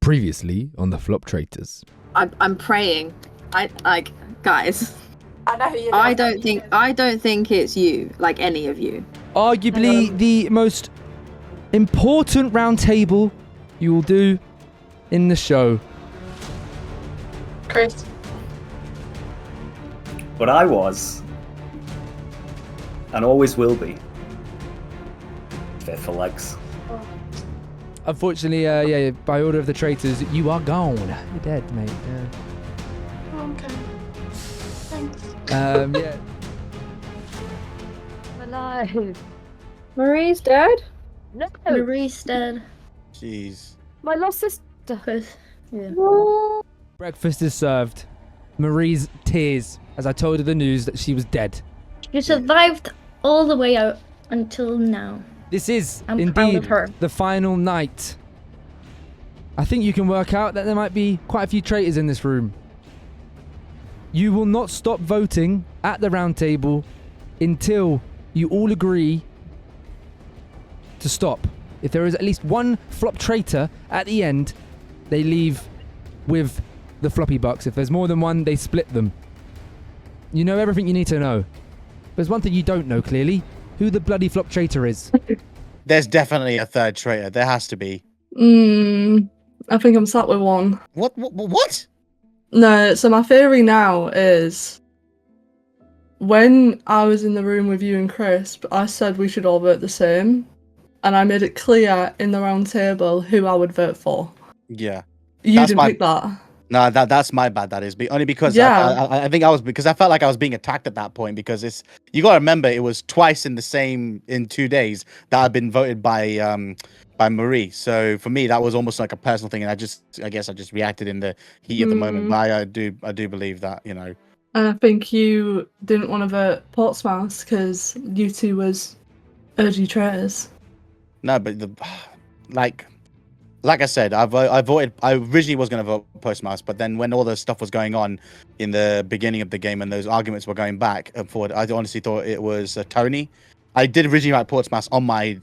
Previously on the Floptraitors. I'm praying. Guys. I know who you I don't think it's you, like any of you. Arguably the most important round table you will do in the show. Chris. But I was, and always will be, Faithfulegs. Unfortunately, by order of the traitors, you are gone. You're dead, mate. Okay. Thanks. Yeah. I'm alive. Marie's dead? No, Marie's dead. Jeez. my lost sister. Yeah. Breakfast is served. Marie's tears as I told her the news that she was dead. She survived all the way out until now. This is I'm proud indeed of her. the final night. I think you can work out that there might be quite a few traitors in this room. You will not stop voting at the round table until you all agree to stop. If there is at least one flop traitor at the end, they leave with the Floppy Bucks. If there's more than one, they split them. You know everything you need to know. There's one thing you don't know clearly. Who the bloody flop traitor is. There's definitely a third traitor. There has to be. I think I'm sat with one. What? No, so my theory now is when I was in the room with you and Chris, I said we should all vote the same. And I made it clear in the round table who I would vote for. Yeah. You That's didn't pick that. No, that's my bad. That is only because Yeah. I think I was because I felt like I was being attacked at that point because you gotta remember it was twice in 2 days that I've been voted by Marie. So for me that was almost like a personal thing, and I guess I just reacted in the heat of the moment. But I do believe that, you know. And I think you didn't want to vote Portsmouth because you two was OG traitors. No, but like I said, I voted. I originally was going to vote Postmaster, but then when all the stuff was going on in the beginning of the game and those arguments were going back and forward, I honestly thought it was Tony. I did originally write Portsmouth on my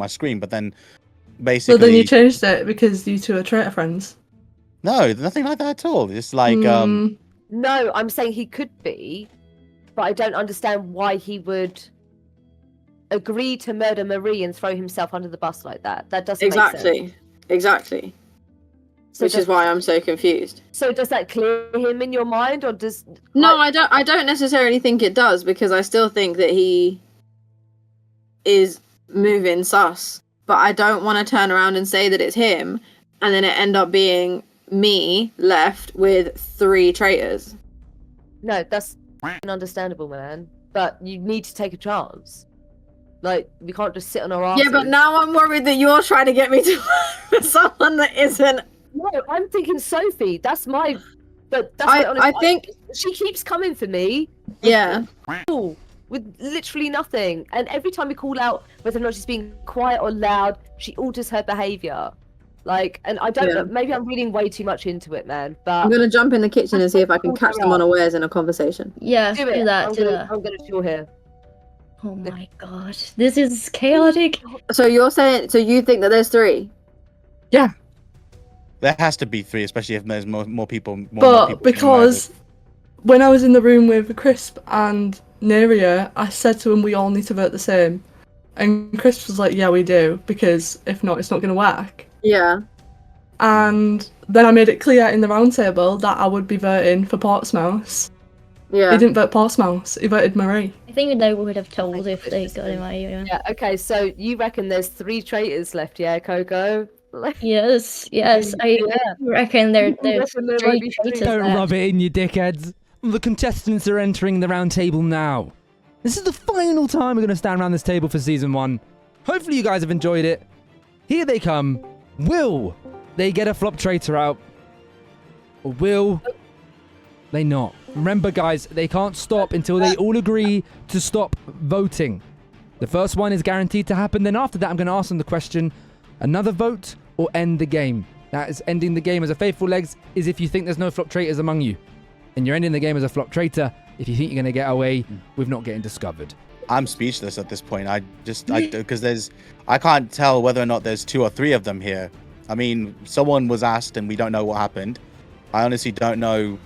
screen, but then basically. So then you changed it because you two are traitor friends. No, nothing like that at all. It's like No, I'm saying he could be, but I don't understand why he would agree to murder Marie and throw himself under the bus like that. That doesn't make sense. Exactly. So Which is why I'm so confused. So does that clear him in your mind, or does? No, I don't necessarily think it does, because I still think that he is moving sus. But I don't want to turn around and say that it's him, and then it end up being me left with 3 traitors. No, that's understandable, man. But you need to take a chance. Like, we can't just sit on our asses. Yeah, but now I'm worried that you're trying to get me to for someone that isn't. No, I'm thinking Sophie. That's my. But that's I think she keeps coming for me. Yeah. With literally nothing, and every time we call out whether or not she's being quiet or loud, she alters her behavior. Like, and I don't know. Maybe I'm reading way too much into it, man. But I'm gonna jump in the kitchen and see if I can catch them unawares in a conversation. Yeah, do that. I'm gonna chill here. Oh my god, this is chaotic. So you're saying, so you think that there's 3? Yeah. there has to be 3, especially if there's more people. But people because when I was in the room with Crisp and Neria, I said to him we all need to vote the same. And Crisp was like, yeah, we do, because if not, it's not going to work. Yeah. And then I made it clear in the round table that I would be voting for Portsmouth. Yeah. He didn't vote Portsmouth, he voted Marie. I think they would have told if they got him out. Yeah. Okay. So you reckon there's 3 traitors left? Yeah, Coco. Yes. I reckon there's 3 traitors Don't left. rub it in, you dickheads. The contestants are entering the round table now. This is the final time we're going to stand around this table for season 1. Hopefully you guys have enjoyed it. Here they come. Will they get a flop traitor out? Or will they not? Remember, guys, they can't stop until they all agree to stop voting. The first one is guaranteed to happen. Then after that, I'm going to ask them the question, another vote or end the game? That is ending the game as a Faithfulegs is if you think there's no flop traitors among you. And you're ending the game as a flop traitor if you think you're going to get away with not getting discovered. I'm speechless at this point. I because I can't tell whether or not there's 2 or 3 of them here. I mean, someone was asked, and we don't know what happened. I honestly don't know.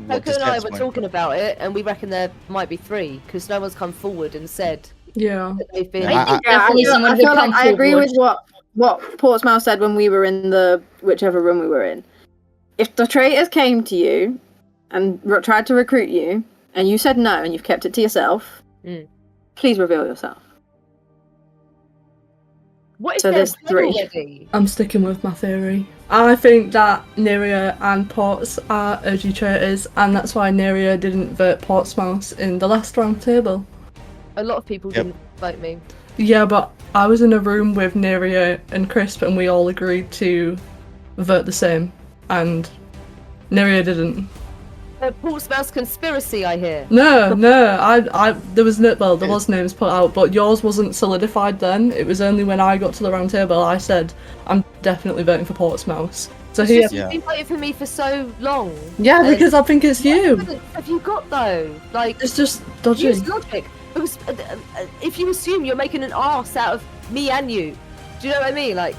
What Coco and I were talking about it, and we reckon there might be 3 because no one's come forward and said Yeah. that they've been. I think Yeah, definitely someone I would feel come like I agree forward. with what Portsmouth said when we were in the whichever room we were in. If the traitors came to you and tried to recruit you, and you said no, and you've kept it to yourself, please reveal yourself. What is So there there's 3. already? I'm sticking with my theory. I think that Neria and Ports are OG traitors, and that's why Neria didn't vote Portsmouth in the last round table. A lot of people didn't vote me. Yeah, but I was in a room with Neria and Crisp, and we all agreed to vote the same, and Neria didn't. Portsmouth's conspiracy, I hear. No, there was names put out, but yours wasn't solidified then. It was only when I got to the round table I said, I'm definitely voting for Portsmouth. So It's he, just, you've been voting for me for so long. yeah, and because I think it's what you. evidence have you got though? Like, It's just dodgy. use logic. Because if you assume you're making an arse out of me and you, do you know what I mean? Like,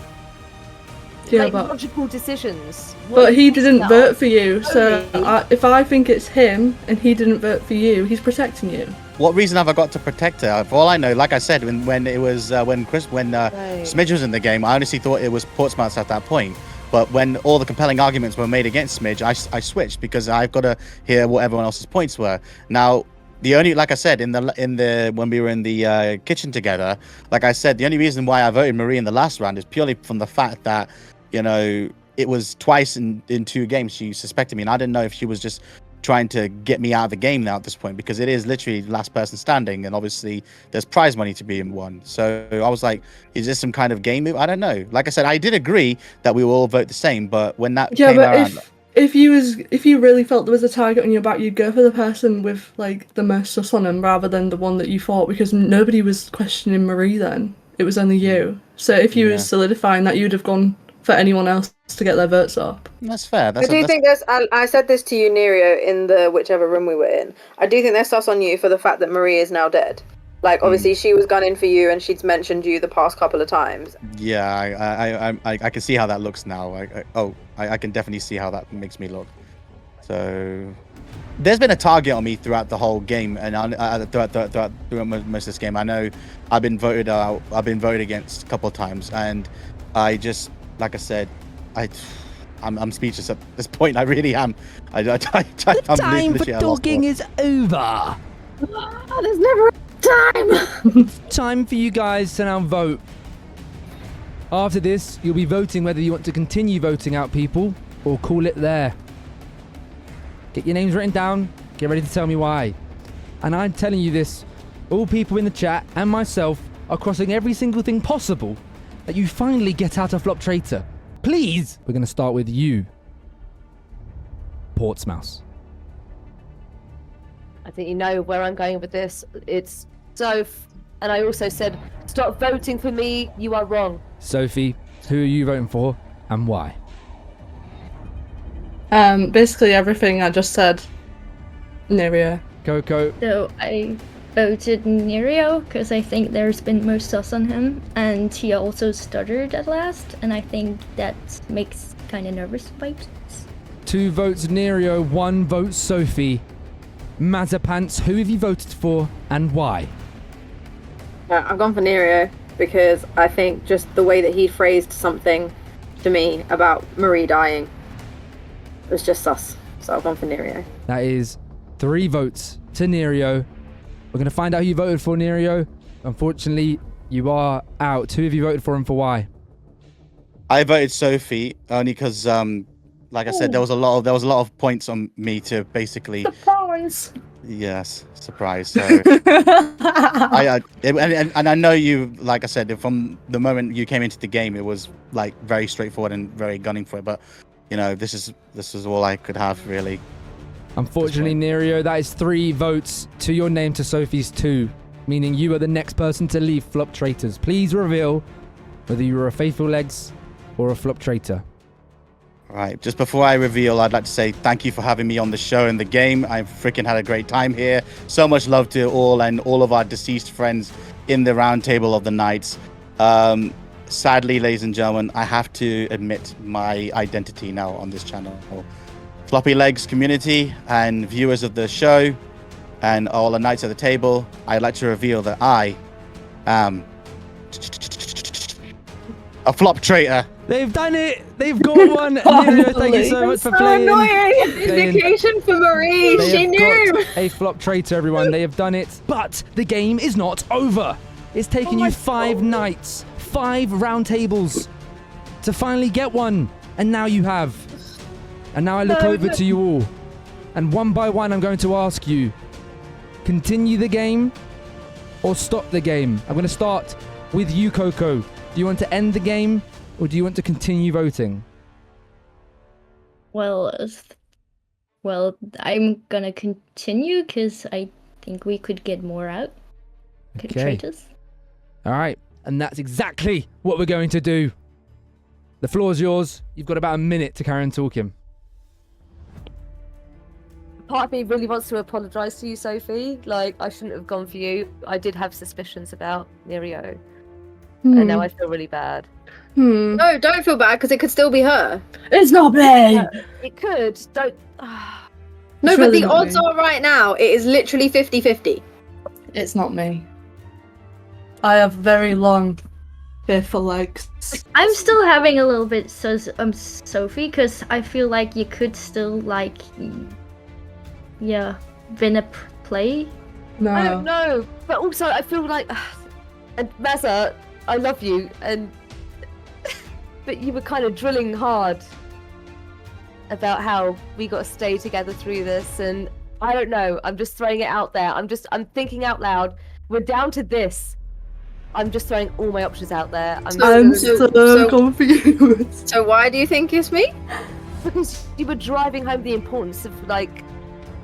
Yeah, make but logical decisions. What but are he you didn't talking about? vote for you. So Totally. if I think it's him and he didn't vote for you, he's protecting you. What reason have I got to protect her? For all I know, like I said, when it was when Smidge was in the game, I honestly thought it was Portsmouth at that point. But when all the compelling arguments were made against Smidge, I switched because I've got to hear what everyone else's points were. Now, the only, like I said, in the when we were in the kitchen together, like I said, the only reason why I voted Marie in the last round is purely from the fact that, you know, it was twice in 2 games she suspected me, and I didn't know if she was just trying to get me out of the game now at this point, because it is literally last person standing, and obviously there's prize money to be won. So I was like, is this some kind of game move? I don't know. Like I said, I did agree that we will all vote the same, but when that Yeah, came but around, if you really felt there was a target on your back, you'd go for the person with like the most sus on them rather than the one that you fought, because nobody was questioning Marie then. It was only you. So if you were solidifying that, you'd have gone for anyone else to get their votes up. that's fair. I do think there's. I said this to you, Nerio, in the whichever room we were in. I do think there's sus on you for the fact that Marie is now dead. Like, obviously, she was gunning for you, and she's mentioned you the past couple of times. Yeah, I can see how that looks now. I can definitely see how that makes me look. So there's been a target on me throughout the whole game, and throughout most of this game. I know I've been voted out. I've been voted against a couple of times, and I just, like I said, I'm speechless at this point. I really am. The time for talking is over. There's never time. Time for you guys to now vote. After this, you'll be voting whether you want to continue voting out people or call it there. Get your names written down. Get ready to tell me why. And I'm telling you this, all people in the chat and myself are crossing every single thing possible that you finally get out of Floptraitor. Please! We're going to start with you, Portsmouth. I think you know where I'm going with this. It's Soph, and I also said, stop voting for me. You are wrong. Sophie, who are you voting for and why? Basically everything I just said. Neria. Coco. So I voted Nerio because I think there's been most sus on him, and he also stuttered at last, and I think that makes kind of nervous vibes. 2 votes Nerio, 1 vote Sophie. Mazapants, who have you voted for and why? I've gone for Nerio because I think just the way that he phrased something to me about Marie dying was just sus. So I've gone for Nerio. That is 3 votes to Nerio. We're going to find out who you voted for, Nerio. Unfortunately, you are out. Who have you voted for and for why? I voted Sophie only because, like I said, there was a lot of points on me to basically. Surprise! Yes, surprise. So, and I know you. Like I said, from the moment you came into the game, it was like very straightforward and very gunning for it. But you know, this is all I could have really. Unfortunately, Nerio, that is 3 votes to your name to Sophie's 2, meaning you are the next person to leave Floptraitors. Please reveal whether you were a Faithfulegs or a Floptraitor. All right, just before I reveal, I'd like to say thank you for having me on the show and the game. I've freaking had a great time here. So much love to all and all of our deceased friends in the round table of the Knights. sadly, ladies and gentlemen, I have to admit my identity now on this channel. Floppy Legs community and viewers of the show and all the knights at the table, I'd like to reveal that I am a Floptraitor. They've done it! They've got one! Nerio, thank you so much for playing. Annoying! Vindication for Marie! They She have knew! got a Floptraitor, everyone. They have done it. But the game is not over. It's taken you 5 nights, 5 round tables to finally get one. And now you have. And now I look over to you all. And one by one, I'm going to ask you, continue the game or stop the game? I'm going to start with you, Coco. Do you want to end the game or do you want to continue voting? Well, I'm gonna continue because I think we could get more out. Could Traitors. All right. And that's exactly what we're going to do. The floor's yours. You've got about a minute to carry on talking. Part of me really wants to apologise to you, Sophie. Like, I shouldn't have gone for you. I did have suspicions about Nerio. And now I feel really bad. No, don't feel bad because it could still be her. It's not me. It could. Don't. No, It's but really the not odds me. are right now, it is literally 50-50. It's not me. I have very long, fearful legs. I'm still having a little bit Sophie because I feel like you could still like, yeah, win a play. No. I don't know. But also, I feel like. And Mazza, I love you, but you were kind of drilling hard about how we got to stay together through this, and I don't know. I'm just throwing it out there. I'm thinking out loud. We're down to this. I'm just throwing all my options out there. I'm so confused. So why do you think it's me? Because you were driving home the importance of, like,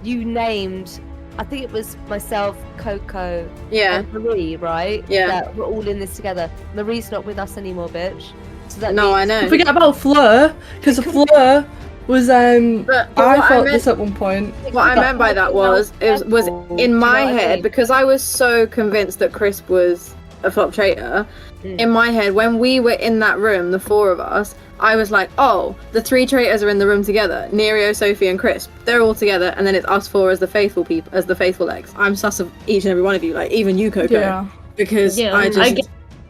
you named. I think it was myself, Coco, Yeah. and Marie, right? Yeah. That we're all in this together. Marie's not with us anymore, bitch. So that No, I means- know. Forget about Fleur, because Fleur was But I what thought meant- this at one point. What I meant by that was in my head, because I was so convinced that Crisp was a flop traitor. In my head, when we were in that room, the 4 of us, I was like, oh, the 3 traitors are in the room together. Nerio, Sophie, and Crisp. They're all together, and then it's us 4 as the faithful people, as the Faithfulegs. I'm sus of each and every one of you, like even you, Coco. Yeah. Because Yeah,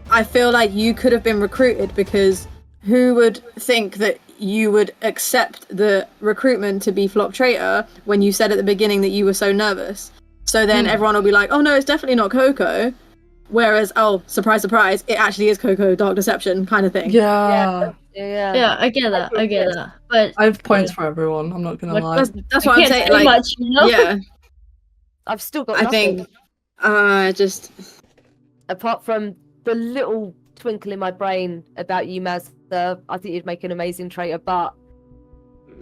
I feel like you could have been recruited, because who would think that you would accept the recruitment to be flop traitor when you said at the beginning that you were so nervous? So then everyone will be like, oh no, it's definitely not Coco. Whereas, oh, surprise, surprise, it actually is Coco, dark deception kind of thing. Yeah. Yeah, I get that. I get that. But I have points for everyone, I'm not gonna What- lie. That's what I'm can't saying. say Like, much, you know? yeah, I've still got I nothing. think, just Apart from the little twinkle in my brain about you, Mazda, I think you'd make an amazing traitor, but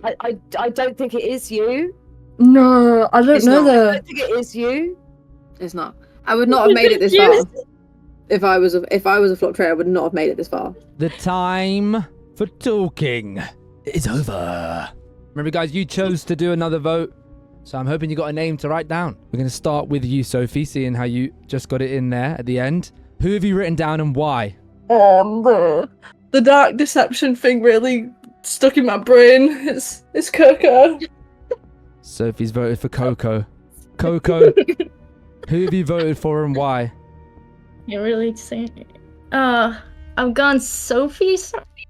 I don't think it is you. No, I don't It's know not. I the. don't think it is you. it's not. I would not have made it this far. If I was a flop traitor, I would not have made it this far. The time for talking is over. Remember, guys, you chose to do another vote, so I'm hoping you got a name to write down. We're going to start with you, Sophie, seeing how you just got it in there at the end. Who have you written down and why? The dark deception thing really stuck in my brain. It's Coco. Sophie's voted for Coco. Coco, who have you voted for and why? You're really saying. I've gone Sophie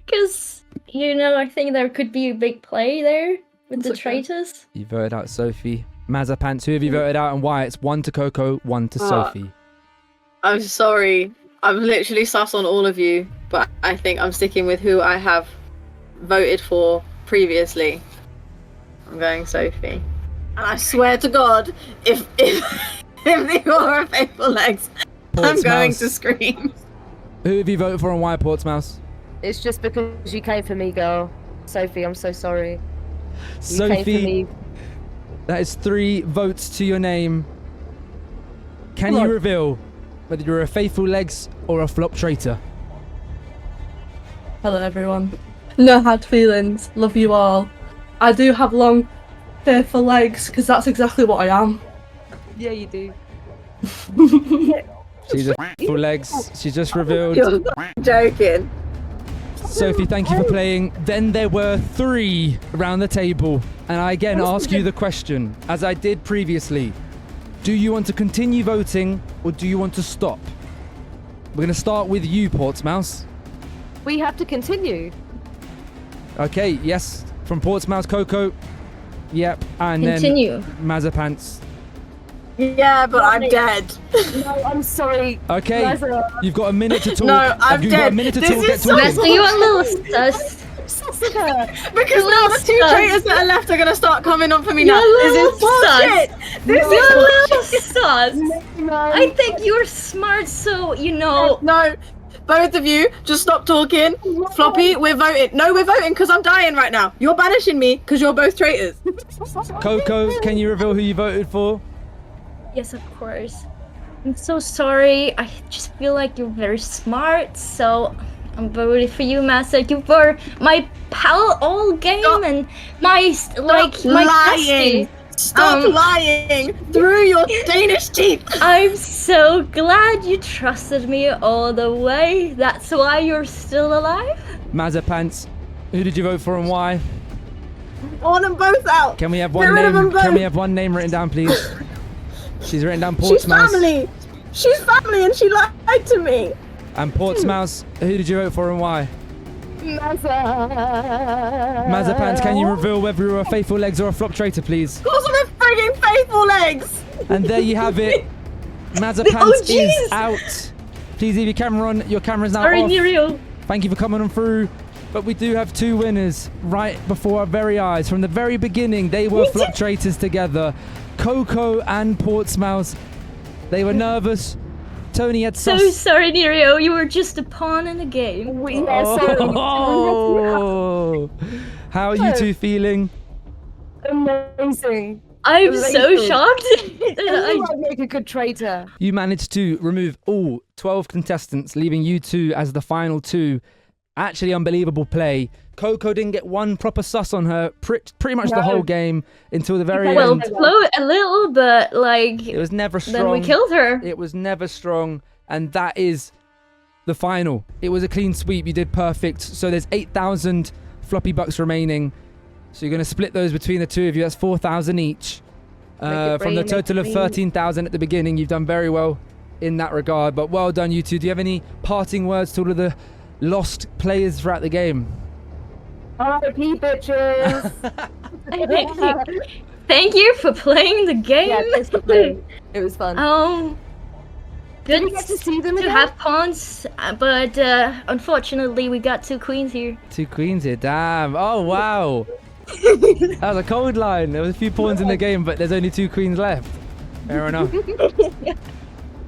because I think there could be a big play there with the That's okay. traitors. You voted out Sophie. Mazapants, who have you voted out and why? It's 1 to Coco, 1 to Sophie. I'm sorry. I'm literally sus on all of you, but I think I'm sticking with who I have voted for previously. I'm going Sophie. And I swear to God, if they are faithful legs, I'm going to scream. Who have you voted for and why, Portsmouth? It's just because you came for me, girl. Sophie, I'm so sorry. You came for Sophie, me. that is 3 votes to your name. Can Come you on. reveal whether you're a faithful legs or a flop traitor? Hello, everyone. No hard feelings. Love you all. I do have long, fearful legs because that's exactly what I am. Yeah, you do. She's a Faithfulegs. She's just revealed. You're joking. Sophie, thank you for playing. Then there were 3 around the table. And I again ask you the question, as I did previously. Do you want to continue voting or do you want to stop? We're going to start with you, Portsmouth. We have to continue. Okay, yes. From Portsmouth, Coco. Yep. And Continue. then Mazepants. Yeah, but I'm dead. No, I'm sorry. Okay, Mazza. you've got a minute to talk. No, I'm You've got a dead. minute to This talk. is Get so- talking. Master, you a little sus. Because now the 2 traitors that are left are gonna start coming on for me now. You're a This is little bullshit. This You're a is little bullshit. sus. No. I think you're smart, so you know. No, both of you, just stop talking. Floppy, we're voting. No, we're voting because I'm dying right now. You're banishing me because you're both traitors. Coco, can you reveal who you voted for? Yes, of course. I'm so sorry. I just feel like you're very smart, so I'm voting for you, Master. You were my pal all game Stop. and my my lying. bestie. Stop lying through your Danish teeth. I'm so glad you trusted me all the way. That's why you're still alive. Mazepants, who did you vote for and why? I want them both out. Can we have Get one rid of name? them both. Can we have one name written down, please? She's written down She's Portsmouth. family. She's family and she lied to me. And Portsmouth, who did you vote for and why? Mazepants, can you reveal whether you're a Faithfulegs or a Floptraitor, please? Of course I'm a frigging Faithfulegs. And there you have it. Mazepants is out. Please leave your camera on. Your camera's now Sorry, off. Nirio. Thank you for coming on through. But we do have 2 winners right before our very eyes. From the very beginning, they were Floptraitors together. Coco and Portsmouth. They were nervous. Tony had So sus. sorry, Nirio. You were just a pawn in the game. Oh. How are you 2 feeling? Amazing. I'm so Amazing. shocked. I'd make a good traitor. You managed to remove all 12 contestants, leaving you 2 as the final 2. Actually unbelievable play. Coco didn't get one proper sus on her pretty much the No. whole game until the very Well, end. a little, but like It was never strong. then we killed her. It was never strong, and that is the final. It was a clean sweep. You did perfect. So there's 8,000 Floppy Bucks remaining. So you're going to split those between the 2 of you. That's 4,000 each. From the total of 13,000 at the beginning, you've done very well in that regard. But well done, you 2. Do you have any parting words to all of the lost players throughout the game? RP bitches. Thank you for playing the game. Yeah, thanks for playing. It was fun. Good Did we get to see them to again? have pawns, but unfortunately we got 2 queens here. 2 queens here. Damn. Oh, wow. That was a cold line. There was a few pawns in the game, but there's only 2 queens left. Fair enough.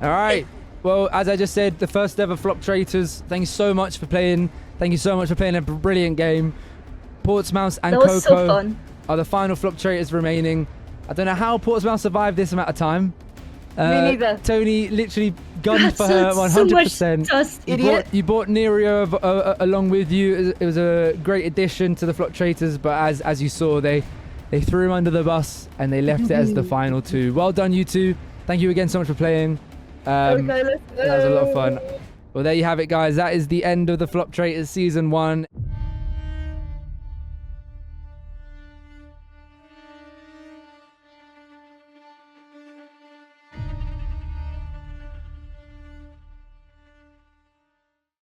All right. Well, as I just said, the first ever Floptraitors. Thank you so much for playing. Thank you so much for playing a brilliant game. Portsmouth and That was so Coco fun. are the final Floptraitors remaining. I don't know how Portsmouth survived this amount of time. Me neither. Tony literally gunned for her So 100%. much dust. You brought Nerio along with you. It was a great addition to the Floptraitors, but as you saw, they threw him under the bus and they left it as the final 2. Well done, you 2. Thank you again so much for playing. Okay, let's That was a lot of go. fun. Well, there you have it, guys. That is the end of the Floptraitors Season 1.